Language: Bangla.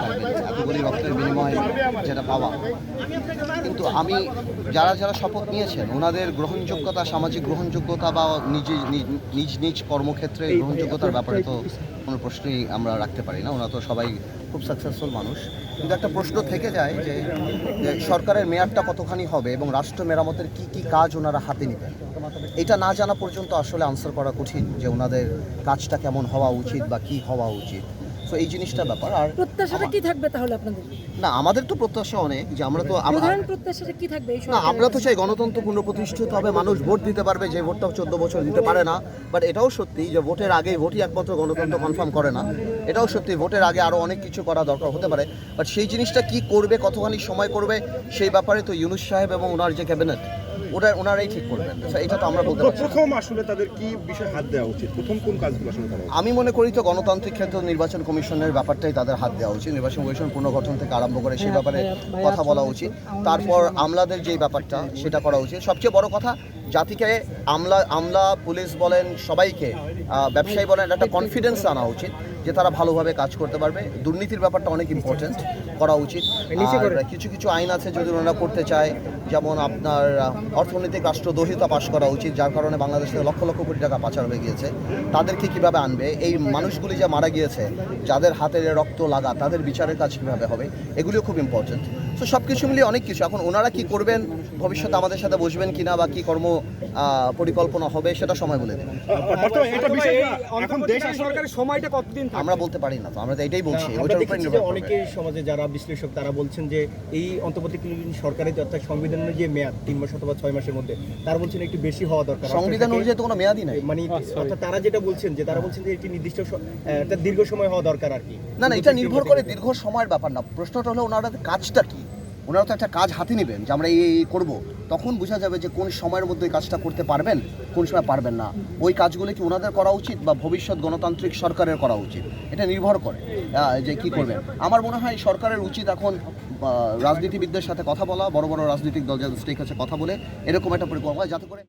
পারবেন এতগুলি রক্তের বিনিময়ে যেটা পাওয়া। কিন্তু আমি যারা যারা শপথ নিয়েছেন ওনাদের গ্রহণযোগ্যতা, সামাজিক গ্রহণযোগ্যতা বা নিজ নিজ কর্মক্ষেত্রে গ্রহণযোগ্যতার ব্যাপারে তো কোনো প্রশ্নই আমরা রাখতে পারি না। ওনারা তো সবাই খুব সাকসেসফুল মানুষ। কিন্তু একটা প্রশ্ন থেকে যায় যে সরকারের মেয়াদটা কতখানি হবে এবং রাষ্ট্র মেরামতের কি কি কাজ ওনারা হাতে নেবেন, এটা না জানা পর্যন্ত আসলে আনসার করা কঠিন যে ওনাদের কাজটা কেমন হওয়া উচিত বা কি হওয়া উচিত। তো এই জিনিসটার ব্যাপার। আর প্রত্যাশাটা কি থাকবে তাহলে আপনাদের? না, আমাদের তো প্রত্যাশা অনেক যে আমরা তো প্রধান প্রত্যাশাটা কি থাকবে এই না, আমরা তো চাই গণতন্ত্র পুনঃপ্রতিষ্ঠিত হবে, মানুষ ভোট দিতে পারবে, যে ভোটটা 14 বছর দিতে পারে না। বাট এটাও সত্যি যে ভোটের আগে ভোটই একমাত্র গণতন্ত্র কনফার্ম করে না। এটাও সত্যি ভোটের আগে আরও অনেক কিছু করা দরকার হতে পারে। বাট সেই জিনিসটা কি করবে, কতখানি সময় করবে, সেই ব্যাপারে তো ইউনূস সাহেব এবং ওনার যে ক্যাবিনেট ওনারাই ঠিক করবেন। এটা তো আমরা বলতে পারছি। প্রথম আসলে তাদের কি বিষয়ে হাত দেওয়া উচিত, প্রথম কোন কাজগুলো আসলে করা উচিত? আমি মনে করি তো গণতান্ত্রিক ক্ষেত্রে নির্বাচন কমিশনের ব্যাপারটাই তাদের হাত দেওয়া উচিত। নির্বাচন কমিশন পুনর্গঠন থেকে আরম্ভ করে সেই ব্যাপারে কথা বলা উচিত। তারপর আমলাদের যেই ব্যাপারটা সেটা করা উচিত। সবচেয়ে বড় কথা, জাতিকে আমলা পুলিশ বলেন, সবাইকে ব্যবসায়ী বলেন, একটা কনফিডেন্স আনা উচিত যে তারা ভালোভাবে কাজ করতে পারবে। দুর্নীতির ব্যাপারটা অনেক ইম্পর্টেন্ট, করা উচিত। আর কিছু কিছু আইন আছে যদি ওনারা করতে চায়, যেমন আপনার অর্থনৈতিক রাষ্ট্রদ্রোহিতা পাশ করা উচিত, যার কারণে বাংলাদেশ থেকে লক্ষ লক্ষ কোটি টাকা পাচার হয়ে গিয়েছে। তাদেরকে কিভাবে আনবে, এই মানুষগুলি যে মারা গিয়েছে, যাদের হাতের রক্ত লাগা, তাদের বিচারের কাজ কীভাবে হবে, এগুলিও খুব ইম্পর্টেন্ট। তো সব কিছু মিলিয়ে অনেক কিছু। এখন ওনারা কি করবেন, ভবিষ্যতে আমাদের সাথে বসবেন কিনা বা কি কর্ম পরিকল্পনা হবে সেটা সময় বলে দেবে। সময়টা কতদিন আমরা বলতে পারি না, তো আমরা তো এটাই বলছি। অনেকেই সমাজে যারা বিশ্লেষক তারা বলছেন যে এই অন্তর্বর্তীকালীন সরকারের অর্থাৎ সংবিধানের যে মেয়াদ 3 মাস অথবা 6 মাসের মধ্যে, তারা বলছেন একটু বেশি হওয়া দরকার। সংবিধান অনুযায়ী তো কোনো মেয়াদই নাই। মানে অর্থাৎ তারা যেটা বলছেন যে তারা বলছেন যে এটি নির্দিষ্ট একটা দীর্ঘ সময় হওয়া দরকার আর কি। না, এটা নির্ভর করে দীর্ঘ সময়ের ব্যাপার না। প্রশ্নটা হলো ওনারা কাজটা কি। ওনারা তো একটা কাজ হাতে নেবেন যে আমরা এই করব, তখন বোঝা যাবে যে কোন সময়ের মধ্যে ওই কাজটা করতে পারবেন, কোন সময় পারবেন না। ওই কাজগুলো কি ওনাদের করা উচিত বা ভবিষ্যৎ গণতান্ত্রিক সরকারের করা উচিত, এটা নির্ভর করে যে কি করবেন। আমার মনে হয় সরকারের উচিত এখন রাজনীতিবিদদের সাথে কথা বলা, বড় বড় রাজনৈতিক দল যাদের স্টেক আছে কথা বলে এরকম একটা পরিকল্পনা, যাতে করে